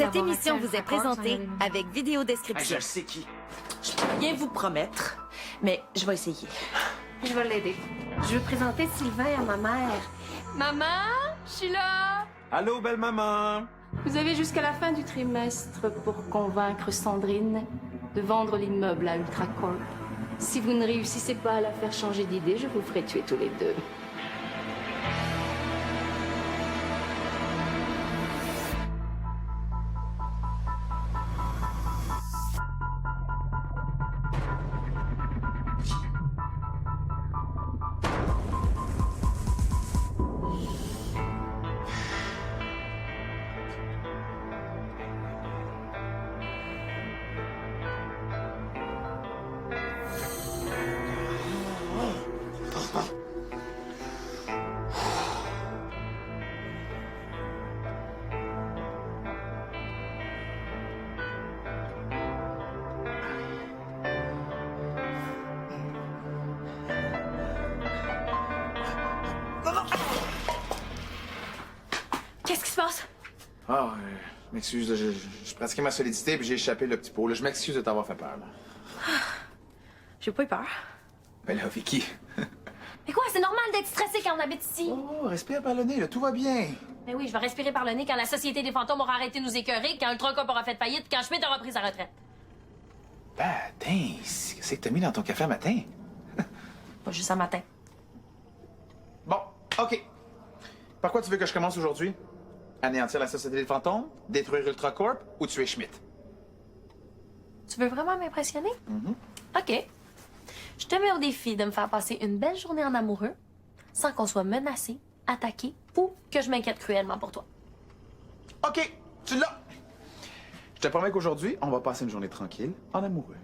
Cette émission vous est présentée avec vidéo Ah, description. je sais qui. Je peux rien vous promettre, mais je vais essayer. Je vais l'aider. Je veux présenter Sylvain à ma mère. Maman, je suis là. Allô, belle maman. Vous avez jusqu'à la fin du trimestre pour convaincre Sandrine de vendre l'immeuble à Ultracorp. Si vous ne réussissez pas à la faire changer d'idée, je vous ferai tuer tous les deux. Qu'est-ce qui se passe? Ah, je m'excuse, là, je pratiquais ma solidité puis j'ai échappé le petit pot. Là. Je m'excuse de t'avoir fait peur. Là. J'ai pas eu peur. Ben là, Vicky. Mais quoi, c'est normal d'être stressé quand on habite ici. Oh, respire par le nez, là, tout va bien. Mais oui, je vais respirer par le nez quand la Société des fantômes aura arrêté de nous écœurer, quand Ultracorp aura fait faillite, quand Schmidt aura pris sa retraite. Ben, qu'est-ce que t'as mis dans ton café à matin? Pas juste un matin. Bon, OK. Par quoi tu veux que je commence aujourd'hui? Anéantir la Société des fantômes, détruire Ultracorp ou tuer Schmidt? Tu veux vraiment m'impressionner? OK. Je te mets au défi de me faire passer une belle journée en amoureux, sans qu'on soit menacé, attaqué ou que je m'inquiète cruellement pour toi. OK, tu l'as. Je te promets qu'aujourd'hui, on va passer une journée tranquille, en amoureux.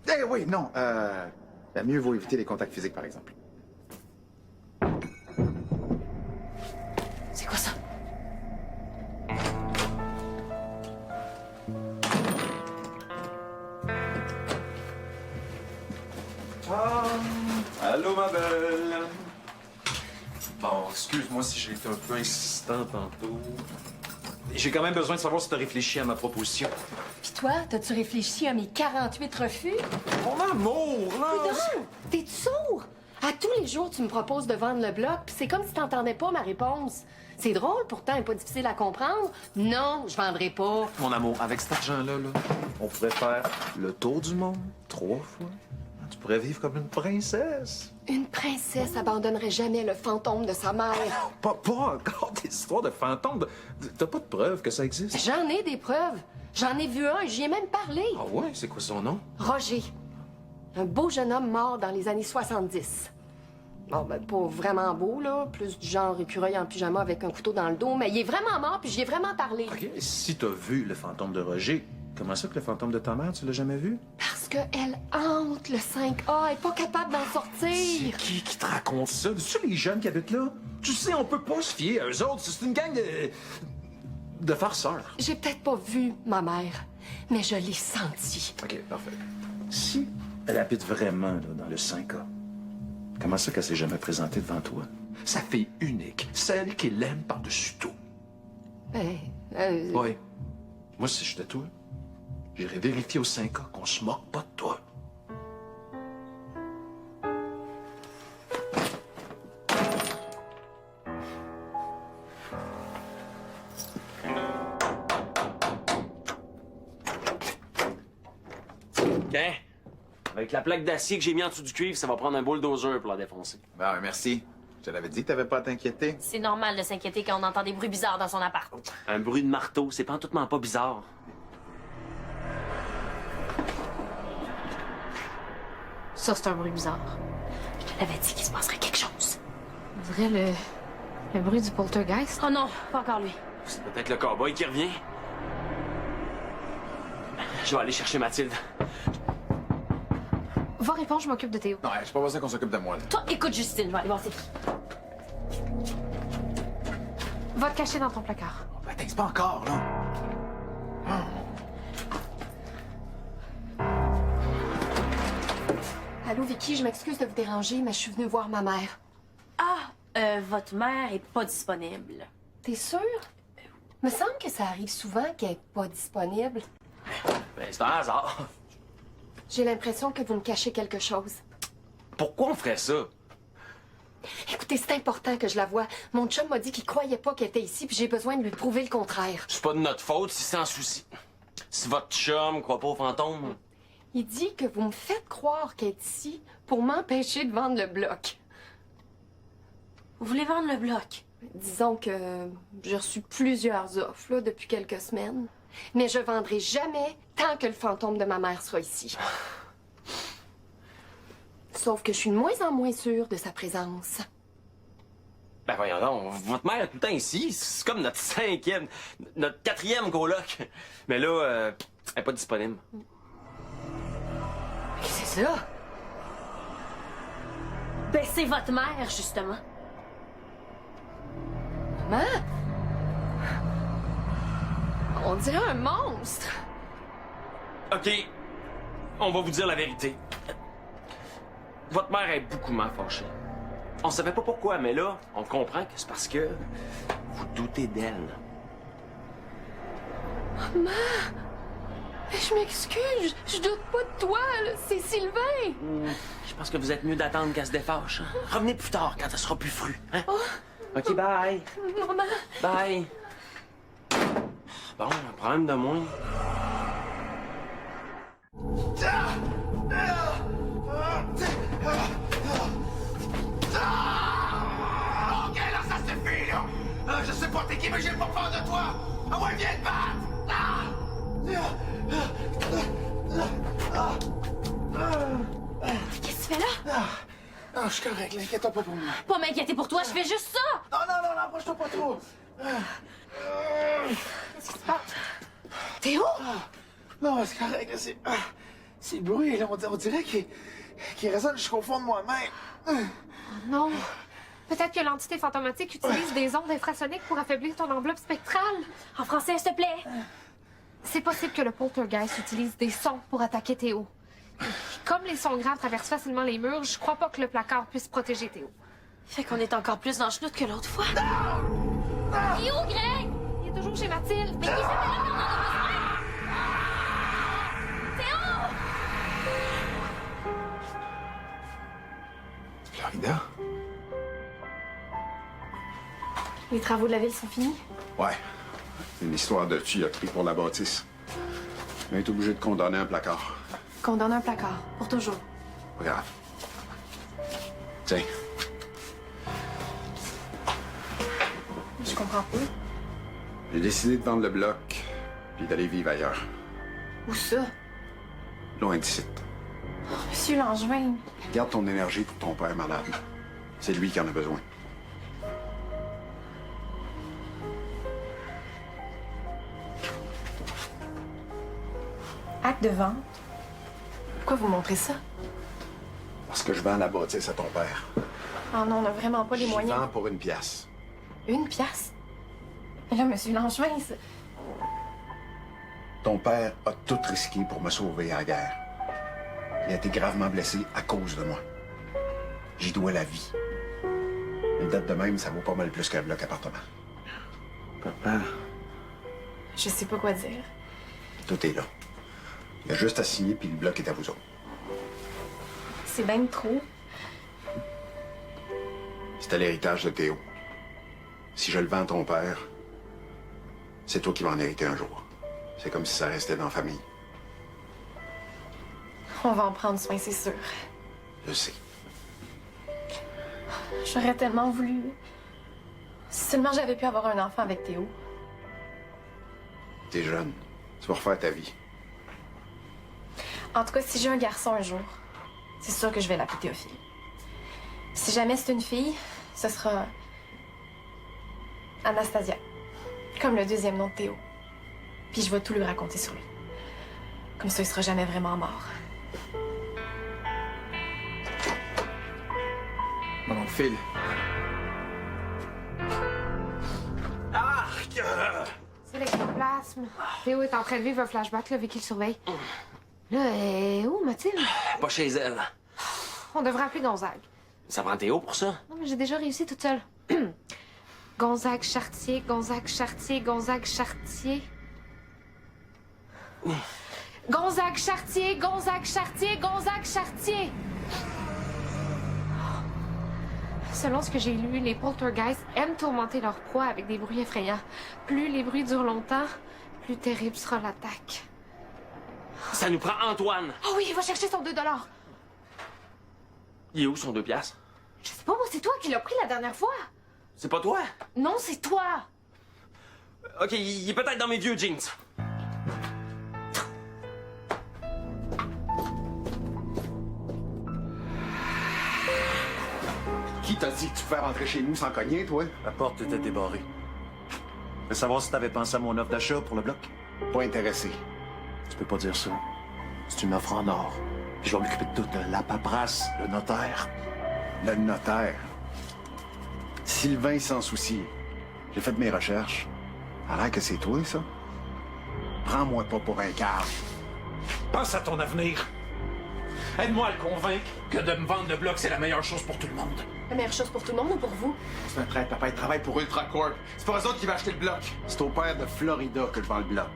Eh oui, non, ben, mieux vaut éviter les contacts physiques, par exemple. C'est quoi ça? Allô, ma belle. Bon, excuse-moi si j'ai été un peu insistant tantôt. J'ai quand même besoin de savoir si t'as réfléchi à ma proposition. Pis toi, t'as-tu réfléchi à mes 48 refus? Mon amour, là! Non! T'es sourd? À tous les jours, tu me proposes de vendre le bloc, puis c'est comme si t'entendais pas ma réponse. C'est drôle, pourtant, et pas difficile à comprendre. Non, je vendrai pas. Mon amour, avec cet argent-là, là, on pourrait faire le tour du monde 3 fois. Tu pourrais vivre comme une princesse. Une princesse abandonnerait jamais le fantôme de sa mère. Pas encore des histoires de fantômes. T'as pas de preuves que ça existe? J'en ai des preuves. J'en ai vu un, j'y ai même parlé. Ah ouais? C'est quoi son nom? Roger. Un beau jeune homme mort dans les années 70. Bon, ben, pas vraiment beau, là. Plus du genre écureuil en pyjama avec un couteau dans le dos. Mais il est vraiment mort, puis j'y ai vraiment parlé. OK. Si t'as vu le fantôme de Roger, comment ça que le fantôme de ta mère, tu l'as jamais vu? Parce qu'elle hante le 5A, elle est pas capable d'en C'est sortir. qui te raconte ça? C'est-tu les jeunes qui habitent là? Tu sais, on peut pas se fier à eux autres. C'est une gang de farceurs. J'ai peut-être pas vu ma mère, mais je l'ai sentie. OK, parfait. Si elle habite vraiment là, dans le 5A, comment ça qu'elle s'est jamais présentée devant toi? Sa fille unique, celle qui l'aime par-dessus tout. Ben, Oui. Moi, si j'étais toi, j'irais vérifier au 5A qu'on se moque pas de toi. OK. Avec la plaque d'acier que j'ai mis en dessous du cuivre, ça va prendre un bulldozer pour la défoncer. Ben, merci. Je te l'avais dit que t'avais pas à t'inquiéter. C'est normal de s'inquiéter quand on entend des bruits bizarres dans son appart. Un bruit de marteau, c'est pantoutement pas bizarre. Ça, c'est un bruit bizarre. Je te l'avais dit qu'il se passerait quelque chose. on dirait le bruit du poltergeist. Oh non, pas encore lui. C'est peut-être le cowboy qui revient. Je vais aller chercher Mathilde. Va répondre, je m'occupe de Théo. Non, j'ai pas besoin qu'on s'occupe de moi, là. Toi, écoute Justine, je vais aller voir c'est qui. Va te cacher dans ton placard. Ben, c'est pas encore, là. Allô, Vicky, je m'excuse de vous déranger, mais je suis venue voir ma mère. Ah, votre mère est pas disponible. T'es sûre? Me semble que ça arrive souvent qu'elle n'est pas disponible. Ben, c'est un hasard. J'ai l'impression que vous me cachez quelque chose. Pourquoi on ferait ça? Écoutez, c'est important que je la voie. Mon chum m'a dit qu'il croyait pas qu'elle était ici, puis j'ai besoin de lui prouver le contraire. C'est pas de notre faute si c'est un souci. Si votre chum croit pas aux fantômes. Il dit que vous me faites croire qu'elle est ici pour m'empêcher de vendre le bloc. Vous voulez vendre le bloc? Disons que j'ai reçu plusieurs offres là, depuis quelques semaines, mais je vendrai jamais tant que le fantôme de ma mère sera ici. Sauf que je suis de moins en moins sûre de sa présence. Ben voyons donc, votre mère est tout le temps ici. C'est comme notre quatrième coloc. Mais là, elle est pas disponible. Qu'est-ce que c'est ça? Ben, c'est votre mère, justement. Maman? On dirait un monstre. OK, on va vous dire la vérité. Votre mère est beaucoup fâchée. On savait pas pourquoi, mais là, on comprend que c'est parce que vous doutez d'elle. Maman! Je m'excuse, je doute pas de toi, là. C'est Sylvain! Je pense que vous êtes mieux d'attendre qu'elle se défâche. Hein? Revenez plus tard, quand elle sera plus frue. Hein? OK, bye. Maman! Bye. Bon, un problème de moins. Ok, là, ça suffit, là! Je sais pas t'es qui, mais j'ai pas peur de toi! Ah ouais, viens te battre! Qu'est-ce que tu fais là? Ah, je suis correct, inquiète-toi pas pour moi. Pas m'inquiéter pour toi, je fais juste ça! Non, non, non, approche-toi pas trop. Qu'est-ce qui se passe? Théo? Non, c'est correct, là, c'est le bruit, là, on dirait qu'il résonne jusqu'au fond de moi-même. Non. Peut-être que l'entité fantomatique utilise des ondes infrasoniques pour affaiblir ton enveloppe spectrale. En français, s'il te plaît. C'est possible que le poltergeist utilise des sons pour attaquer Théo. Comme les sons graves traversent facilement les murs, je crois pas que le placard puisse protéger Théo. Fait qu'on est encore plus dans le chenoute que l'autre fois. Il est où, Greg? Il est toujours chez Mathilde. Mais qui s'appelle la Théo! Florida? Les travaux de la ville sont finis. Ouais. Une histoire de tuyauterie pour la bâtisse. On est obligé de condamner un placard. Condamne un placard, pour toujours. Pas grave. Tiens. Je comprends pas. J'ai décidé de vendre le bloc, puis d'aller vivre ailleurs. Où ça? Loin d'ici. Monsieur Langevin. Garde ton énergie pour ton père malade. C'est lui qui en a besoin. Acte de vente. Pourquoi vous montrez ça? Parce que je vends la bâtisse à ton père. Oh non, on n'a vraiment pas les Je moyens. vends pour 1$. Une pièce? Mais là, monsieur Langevin, c'est... Ton père a tout risqué pour me sauver à la guerre. Il a été gravement blessé à cause de moi. J'y dois la vie. Une date de même, ça vaut pas mal plus qu'un bloc appartement. Papa. Je sais pas quoi dire. Tout est là. Il y a juste à signer, puis le bloc est à vous autres. C'est bien trop. C'était l'héritage de Théo. Si je le vends à ton père, c'est toi qui vas en hériter un jour. C'est comme si ça restait dans la famille. On va en prendre soin, c'est sûr. Je sais. J'aurais tellement voulu. Si seulement j'avais pu avoir un enfant avec Théo. T'es jeune. Tu vas refaire ta vie. En tout cas, si j'ai un garçon un jour, c'est sûr que je vais l'appeler Théophile. Si jamais c'est une fille, ce sera Anastasia, comme le deuxième nom de Théo. Puis je vais tout lui raconter sur lui. Comme ça, il sera jamais vraiment mort. Bon, Phil. C'est l'ectoplasme. Théo est en train de vivre un flashback, là, vu qu'il surveille. Là, où, Mathilde? Pas chez elle. On devrait appeler Gonzague. Ça prend Théo pour ça? Non, mais j'ai déjà réussi toute seule. Gonzague Chartier, Gonzague Chartier, Gonzague Chartier. Gonzague Chartier, Gonzague Chartier, Gonzague Chartier. Selon ce que j'ai lu, les poltergeists aiment tourmenter leur proie avec des bruits effrayants. Plus les bruits durent longtemps, plus terrible sera l'attaque. Ça nous prend Antoine. Oh oui, il va chercher son 2 $. Il est où son 2 piastres? Je sais pas, moi, c'est toi qui l'as pris la dernière fois. C'est pas toi? Non, c'est toi. OK, il est peut-être dans mes vieux jeans. Qui t'a dit que tu pouvais rentrer chez nous sans cogner, toi? La porte était débarrée. Je veux savoir si t'avais pensé à mon offre d'achat pour le bloc. Pas intéressé. Tu peux pas dire ça. C'est une offre en or. Puis je vais m'occuper de toute la paperasse, le notaire. Le notaire. Sylvain s'en soucie. J'ai fait mes recherches. Arrête que c'est toi, ça. Prends-moi pas pour un cave. Pense à ton avenir. Aide-moi à le convaincre que de me vendre le bloc, c'est la meilleure chose pour tout le monde. La meilleure chose pour tout le monde ou pour vous? C'est un traître, papa, il travaille pour Ultracorp. C'est pas eux autres qui vont acheter le bloc. C'est au père de Florida que je vends le bloc.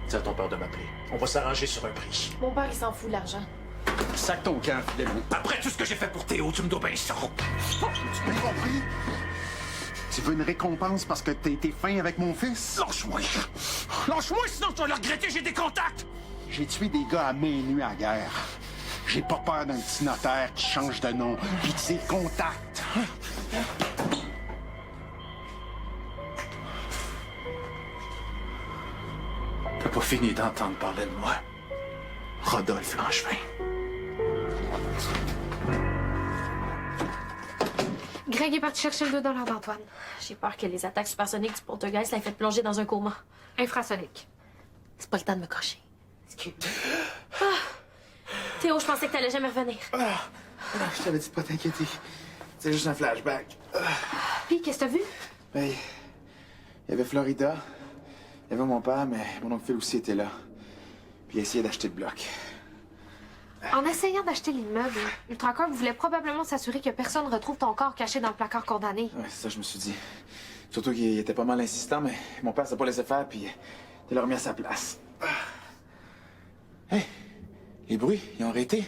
Dis à ton père de m'appeler. On va s'arranger sur un prix. Mon père, il s'en fout de l'argent. Sac ton camp, fidèlement. Après tout ce que j'ai fait pour Théo, tu me dois bien ça. Tu m'as compris? Tu veux une récompense parce que t'as été fin avec mon fils? Lâche-moi! Lâche-moi, sinon tu vas le regretter, j'ai des contacts! J'ai tué des gars à main nue à la guerre. J'ai pas peur d'un petit notaire qui change de nom pis de ses contacts. T'as pas fini d'entendre parler de moi. Rodolphe Langevin. Greg est parti chercher le 2 $ d'Antoine. J'ai peur que les attaques supersoniques du poltergeist l'aient fait plonger dans un coma. Infrasonique. C'est pas le temps de me cocher. Ah. Théo, je pensais que t'allais jamais revenir. Je t'avais dit de pas t'inquiéter. C'est juste un flashback. Puis, qu'est-ce que t'as vu? Ben, il y avait Florida. Il y avait mon père, mais mon oncle Phil aussi était là. Puis il a essayé d'acheter le bloc. En essayant d'acheter l'immeuble, Ultracorp voulait probablement s'assurer que personne retrouve ton corps caché dans le placard condamné. Ouais, c'est ça, je me suis dit. Surtout qu'il était pas mal insistant, mais mon père s'est pas laissé faire, puis il l'a remis à sa place. Hey! Les bruits, ils ont arrêté.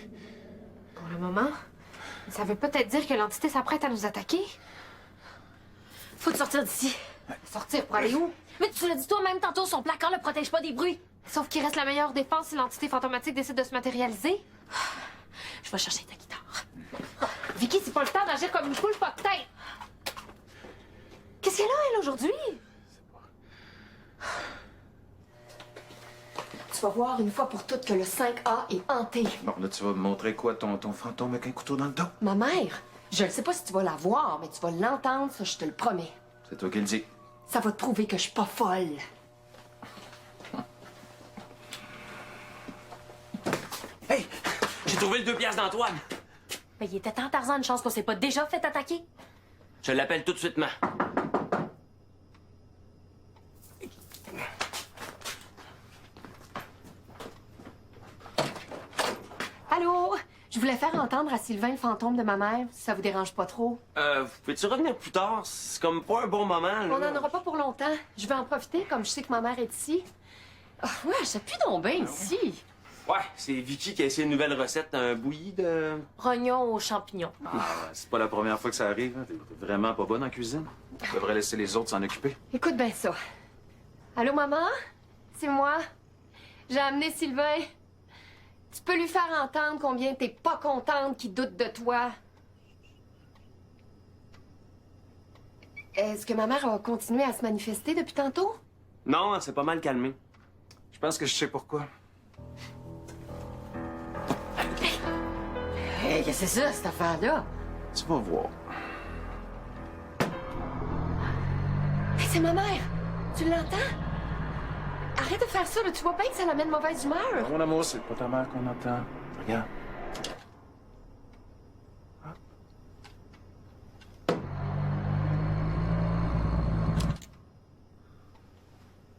Pour le moment, ça veut peut-être dire que l'entité s'apprête à nous attaquer. Faut te sortir d'ici. Sortir pour aller où? Mais tu l'as dit toi-même tantôt, son placard le protège pas des bruits. Sauf qu'il reste la meilleure défense si l'entité fantomatique décide de se matérialiser. Je vais chercher ta guitare. Vicky, c'est pas le temps d'agir comme une poule pas de tête. Qu'est-ce qu'elle a, elle, aujourd'hui? Tu vas voir une fois pour toutes que le 5A est hanté. Bon, là, tu vas me montrer quoi, ton fantôme avec un couteau dans le dos? Ma mère, je ne sais pas si tu vas la voir, mais tu vas l'entendre, ça, je te le promets. C'est toi qui le dis. Ça va te prouver que je suis pas folle. Hey! J'ai trouvé le 2 piastres d'Antoine. Mais il était temps, Tarzan, une chance qu'on s'est pas déjà fait attaquer. Je l'appelle tout de suite, ma. Allô? Je voulais faire entendre à Sylvain le fantôme de ma mère, si ça vous dérange pas trop. Peux-tu revenir plus tard? C'est comme pas un bon moment, là. On n'en aura pas pour longtemps. Je vais en profiter, comme je sais que ma mère est ici. Ah, ouais, ça pue donc bien ici. Ouais, c'est Vicky qui a essayé une nouvelle recette, un bouilli de... Rognon aux champignons. C'est pas la première fois que ça arrive. Hein. T'es vraiment pas bonne en cuisine. Tu devrais laisser les autres s'en occuper. Écoute bien ça. Allô, maman? C'est moi. J'ai amené Sylvain. Tu peux lui faire entendre combien t'es pas contente qu'il doute de toi. Est-ce que ma mère a continué à se manifester depuis tantôt? Non, elle s'est pas mal calmée. Je pense que je sais pourquoi. Hey, qu'est-ce que c'est ça, cette affaire-là? Tu vas voir. Hey, c'est ma mère! Tu l'entends? Arrête de faire ça, là. Tu vois bien que ça l'amène mauvaise humeur. Mon amour, c'est pas ta mère qu'on entend. Regarde.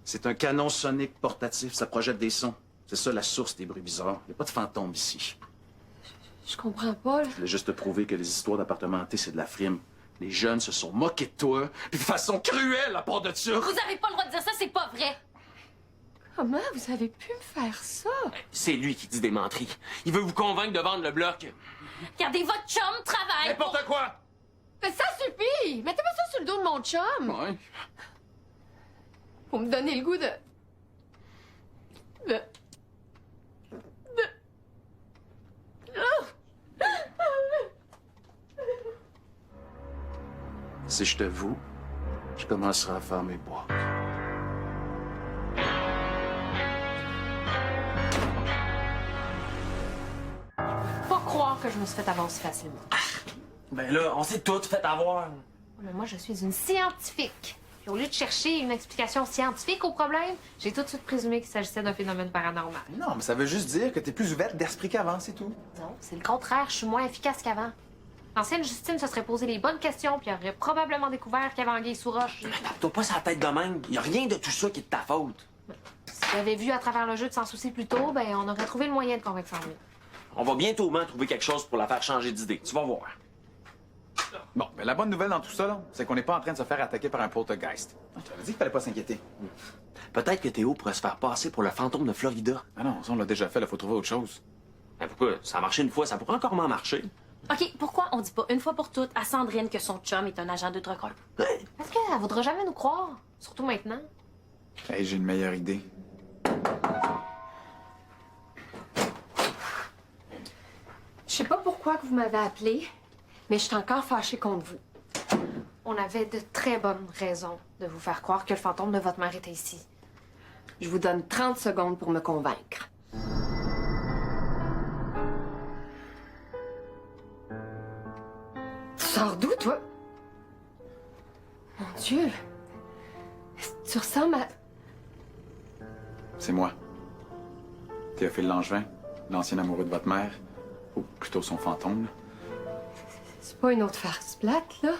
C'est un canon sonique portatif. Ça projette des sons. C'est ça la source des bruits bizarres. Il n'y a pas de fantôme ici. Je comprends pas, là. Je voulais juste te prouver que les histoires d'appartements hantés, c'est de la frime. Les jeunes se sont moqués de toi, puis de façon cruelle à part de ça. Vous avez pas le droit de dire ça, c'est pas vrai. Comment vous avez pu me faire ça? C'est lui qui dit des menteries. Il veut vous convaincre de vendre le bloc. Regardez, votre chum travaille pour... N'importe quoi! Mais ça suffit! Mettez pas ça sur le dos de mon chum! Ouais. Pour me donner le goût de... Si je te voue, je commencerai à faire mes bois. Pas croire que je me suis fait avancer facilement. Ben là, on s'est toutes fait avoir. Mais moi, je suis une scientifique. Puis au lieu de chercher une explication scientifique au problème, j'ai tout de suite présumé qu'il s'agissait d'un phénomène paranormal. Non, mais ça veut juste dire que t'es plus ouverte d'esprit qu'avant, c'est tout. Non, c'est le contraire. Je suis moins efficace qu'avant. L'ancienne Justine se serait posé les bonnes questions puis aurait probablement découvert qu'il y avait anguille sous roche. Tape-toi pas sa tête de même. Y a rien de tout ça qui est de ta faute. Si j'avais vu à travers le jeu de s'en soucier plus tôt, ben on aurait trouvé le moyen de convaincre Sandrine. On va bientôt trouver quelque chose pour la faire changer d'idée. Tu vas voir. Bon, mais la bonne nouvelle dans tout ça, là, c'est qu'on n'est pas en train de se faire attaquer par un poltergeist. Je t'avais dit qu'il fallait pas s'inquiéter. Peut-être que Théo pourrait se faire passer pour le fantôme de Florida. Ah non, ça, on l'a déjà fait, il faut trouver autre chose. Ben pourquoi? Ça a marché une fois, ça pourrait encore m'en marcher. OK, pourquoi on dit pas une fois pour toutes à Sandrine que son chum est un agent de trucker? Parce qu'elle voudra jamais nous croire. Surtout maintenant. Hey, j'ai une meilleure idée. Je sais pas pourquoi que vous m'avez appelé, mais je suis encore fâchée contre vous. On avait de très bonnes raisons de vous faire croire que le fantôme de votre mère était ici. Je vous donne 30 secondes pour me convaincre. Tu sors d'où, toi? Mon Dieu! Tu ressembles à... C'est moi. Théophile Langevin, l'ancien amoureux de votre mère, ou plutôt son fantôme. Là. C'est pas une autre farce plate, là?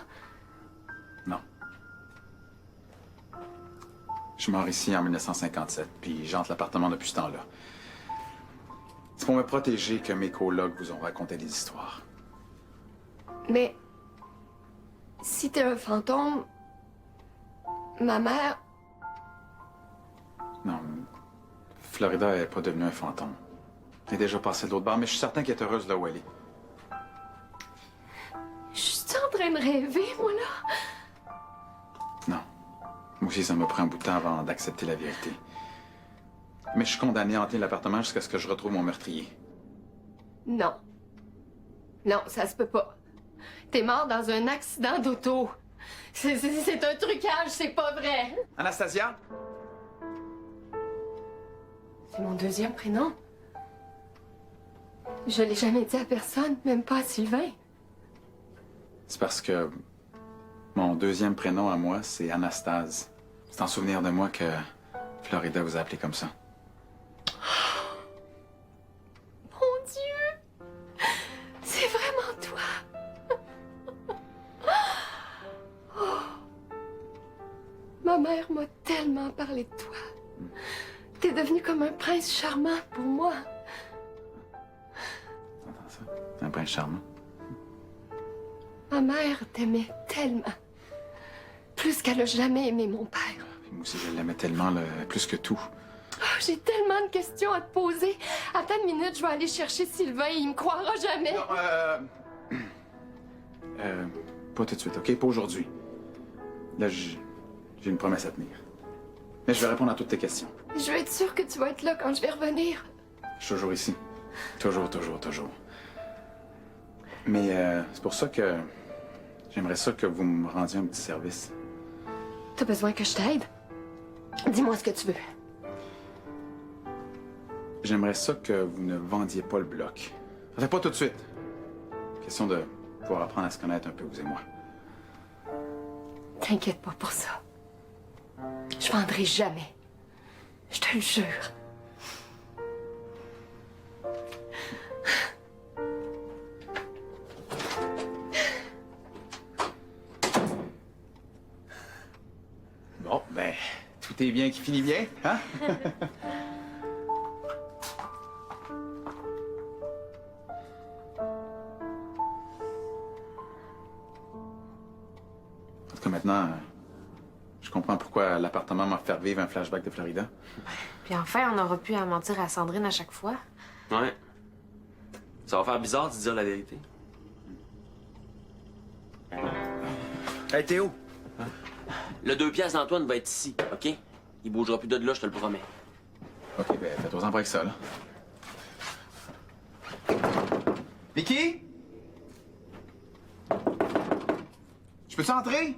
Non. Je suis mort ici en 1957, puis j'entre l'appartement depuis ce temps-là. C'est pour me protéger que mes colocs vous ont raconté des histoires. Mais... si t'es un fantôme... ma mère... Non, Florida est pas devenue un fantôme. Elle est déjà passée de l'autre bord, mais je suis certain qu'elle est heureuse là où elle est. Je suis en train de rêver, moi, là? Non. Moi aussi, ça me prend un bout de temps avant d'accepter la vérité. Mais je suis condamné à hanter l'appartement jusqu'à ce que je retrouve mon meurtrier. Non. Non, ça se peut pas. T'es mort dans un accident d'auto. C'est un trucage, c'est pas vrai. Anastasia? C'est mon deuxième prénom. Je l'ai jamais dit à personne, même pas à Sylvain. C'est parce que mon deuxième prénom à moi, c'est Anastase. C'est en souvenir de moi que Florida vous a appelé comme ça. Mon Dieu! C'est vraiment toi! Oh. Ma mère m'a tellement parlé de toi. T'es devenu comme un prince charmant pour moi. T'entends ça? C'est un prince charmant. Ma mère t'aimait tellement. Plus qu'elle a jamais aimé mon père. Puis moi aussi, je l'aimais tellement, là, plus que tout. Oh, j'ai tellement de questions à te poser. Attends une minute, je vais aller chercher Sylvain. Il me croira jamais. Non, pas tout de suite, OK? Pas aujourd'hui. Là, j'ai une promesse à tenir. Mais je vais répondre à toutes tes questions. Je veux être sûre que tu vas être là quand je vais revenir. Je suis toujours ici. Toujours, toujours, toujours. Mais c'est pour ça que j'aimerais ça que vous me rendiez un petit service. T'as besoin que je t'aide? Dis-moi ce que tu veux. J'aimerais ça que vous ne vendiez pas le bloc. Enfin, pas tout de suite. Question de pouvoir apprendre à se connaître un peu, vous et moi. T'inquiète pas pour ça. Je vendrai jamais. Je te le jure. Bon, ben, tout est bien qui finit bien, hein? maintenant, je comprends pourquoi l'appartement m'a fait vivre un flashback de Florida. Puis enfin, on n'aura plus à mentir à Sandrine à chaque fois. Ouais. Ça va faire bizarre de dire la vérité. Hey, Théo. Le 2 piastres d'Antoine va être ici, OK? Il bougera plus de là, je te le promets. OK, ben fais-toi-en pas avec ça, là. Vicky? Je peux-tu entrer?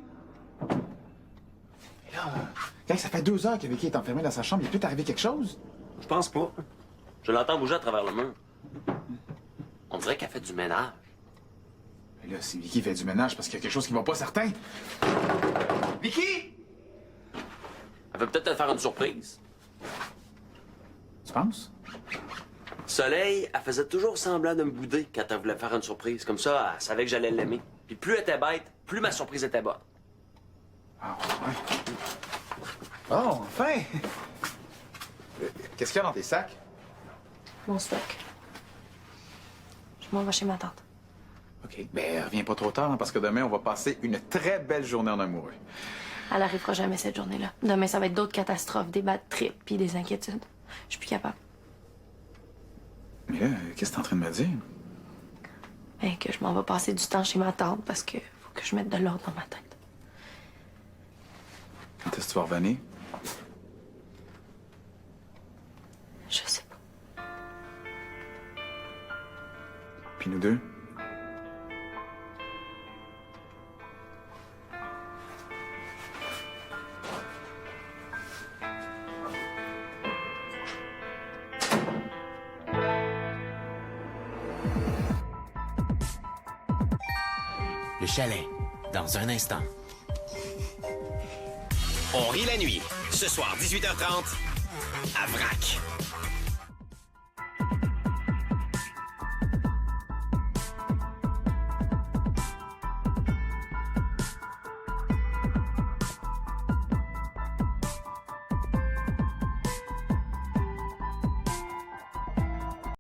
Et là, gars, ça fait 2 heures que Vicky est enfermée dans sa chambre. Il peut t'arriver quelque chose? Je pense pas. Je l'entends bouger à travers le mur. On dirait qu'elle fait du ménage. Mais là, si Vicky fait du ménage, parce qu'il y a quelque chose qui va pas, certain. Vicky? Elle veut peut-être te faire une surprise. Tu penses? Soleil, elle faisait toujours semblant de me bouder quand elle voulait faire une surprise. Comme ça, elle savait que j'allais l'aimer. Puis plus elle était bête, plus ma surprise était bonne. Ah, ouais. Oh, enfin! Qu'est-ce qu'il y a dans tes sacs? Mon stock. Je m'en vais chez ma tante. OK. Ben, reviens pas trop tard, hein, parce que demain, on va passer une très belle journée en amoureux. Elle arrivera jamais cette journée-là. Demain, ça va être d'autres catastrophes, des bad trips puis des inquiétudes. Je suis plus capable. Mais là, qu'est-ce que t'es en train de me dire? Ben, que je m'en vais passer du temps chez ma tante parce que faut que je mette de l'ordre dans ma tête. Quand est-ce que tu vas revenir? Je sais pas. Puis nous deux? Le chalet, dans un instant. On rit la nuit, ce soir 18h30, à Vrac.